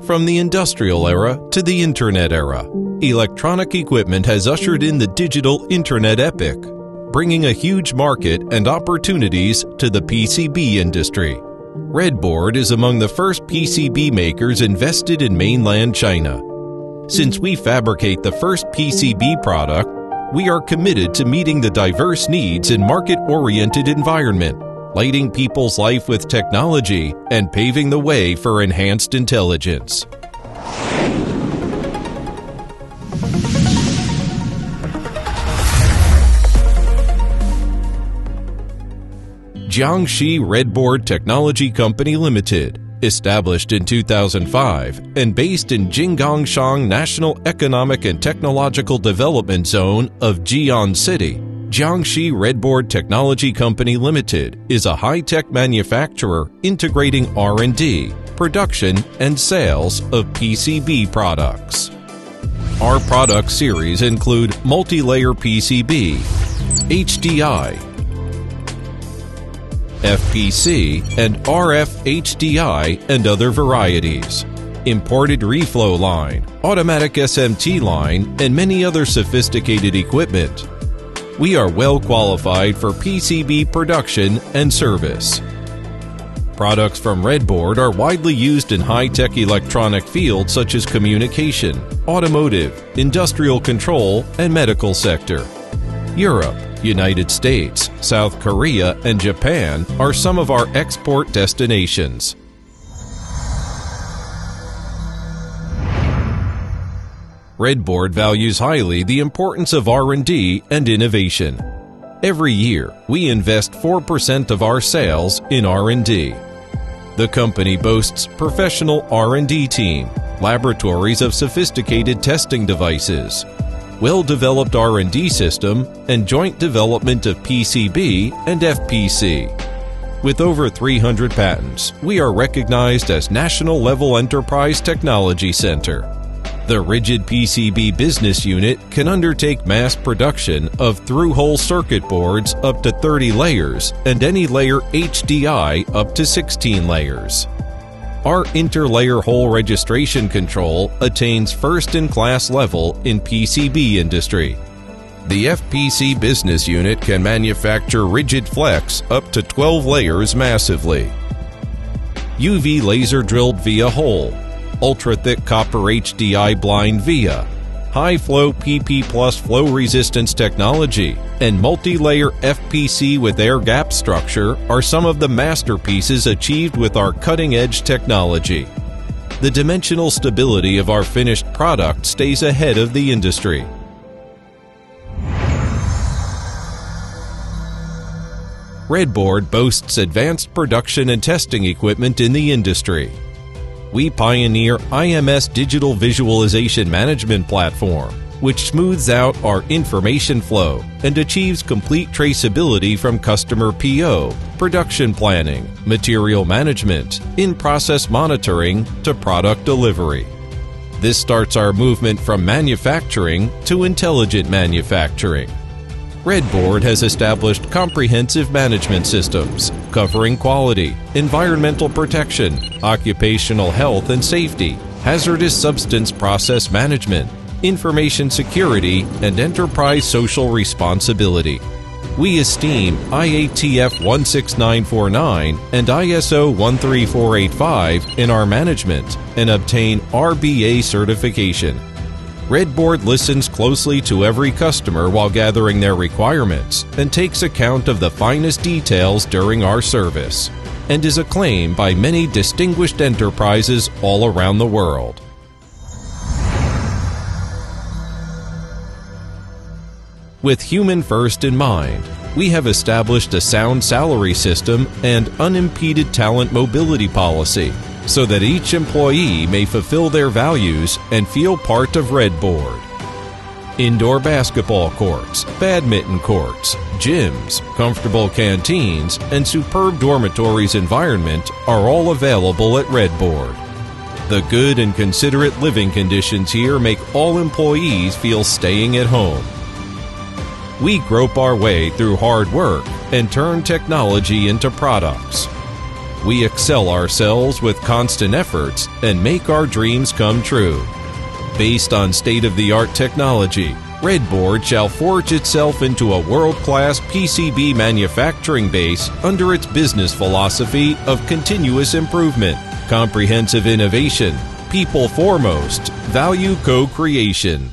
From the industrial era to the internet era, electronic equipment has ushered in the digital internet epoch, bringing a huge market and opportunities to the PCB industry. Redboard is among the first PCB makers invested in mainland China. Since we fabricate the first PCB product, we are committed to meeting the diverse needs in market-oriented environment, lighting people's life with technology and paving the way for enhanced intelligence. Jiangxi Redboard Technology Co Limited, established in 2005 and based in Jinggangshan National Economic and Technological Development Zone of Ji'an City, Jiangxi Redboard Technology Co Limited is a high-tech manufacturer integrating R&D, production, and sales of PCB products. Our product series include multi-layer PCB, HDI, FPC, and RF HDI and other varieties, imported reflow line, automatic SMT line, and many other sophisticated equipment. We are well qualified for PCB production and service. Products from Redboard are widely used in high-tech electronic fields such as communication, automotive, industrial control, and medical sector. Europe, United States, South Korea, and Japan are some of our export destinations. Redboard values highly the importance of R&D and innovation. Every year, we invest 4% of our sales in R&D. The company boasts professional R&D team, laboratories of sophisticated testing devices, well-developed R&D system, and joint development of PCB and FPC. With over 300 patents, we are recognized as National Level Enterprise Technology Center. The rigid PCB business unit can undertake mass production of through-hole circuit boards up to 30 layers and any layer HDI up to 16 layers. Our interlayer hole registration control attains first-in-class level in PCB industry. The FPC business unit can manufacture rigid flex up to 12 layers massively. UV laser drilled via hole, ultra-thick copper HDI blind via, high-flow PP plus flow resistance technology, and multi-layer FPC with air gap structure are some of the masterpieces achieved with our cutting-edge technology. The dimensional stability of our finished product stays ahead of the industry. Redboard boasts advanced production and testing equipment in the industry. We pioneer IMS Digital Visualization Management Platform, which smooths out our information flow and achieves complete traceability from customer PO, production planning, material management, in-process monitoring to product delivery. This starts our movement from manufacturing to intelligent manufacturing. Redboard has established comprehensive management systems covering quality, environmental protection, occupational health and safety, hazardous substance process management, information security, and enterprise social responsibility. We esteem IATF 16949 and ISO 13485 in our management and obtain RBA certification. Redboard listens closely to every customer while gathering their requirements and takes account of the finest details during our service, and is acclaimed by many distinguished enterprises all around the world. With human first in mind, we have established a sound salary system and unimpeded talent mobility policy, so that each employee may fulfill their values and feel part of Redboard. Indoor basketball courts, badminton courts, gyms, comfortable canteens, and superb dormitories environment are all available at Redboard. The good and considerate living conditions here make all employees feel staying at home. We grope our way through hard work and turn technology into products. We excel ourselves with constant efforts and make our dreams come true. Based on state-of-the-art technology, Redboard shall forge itself into a world-class PCB manufacturing base under its business philosophy of continuous improvement, comprehensive innovation, people foremost, value co-creation.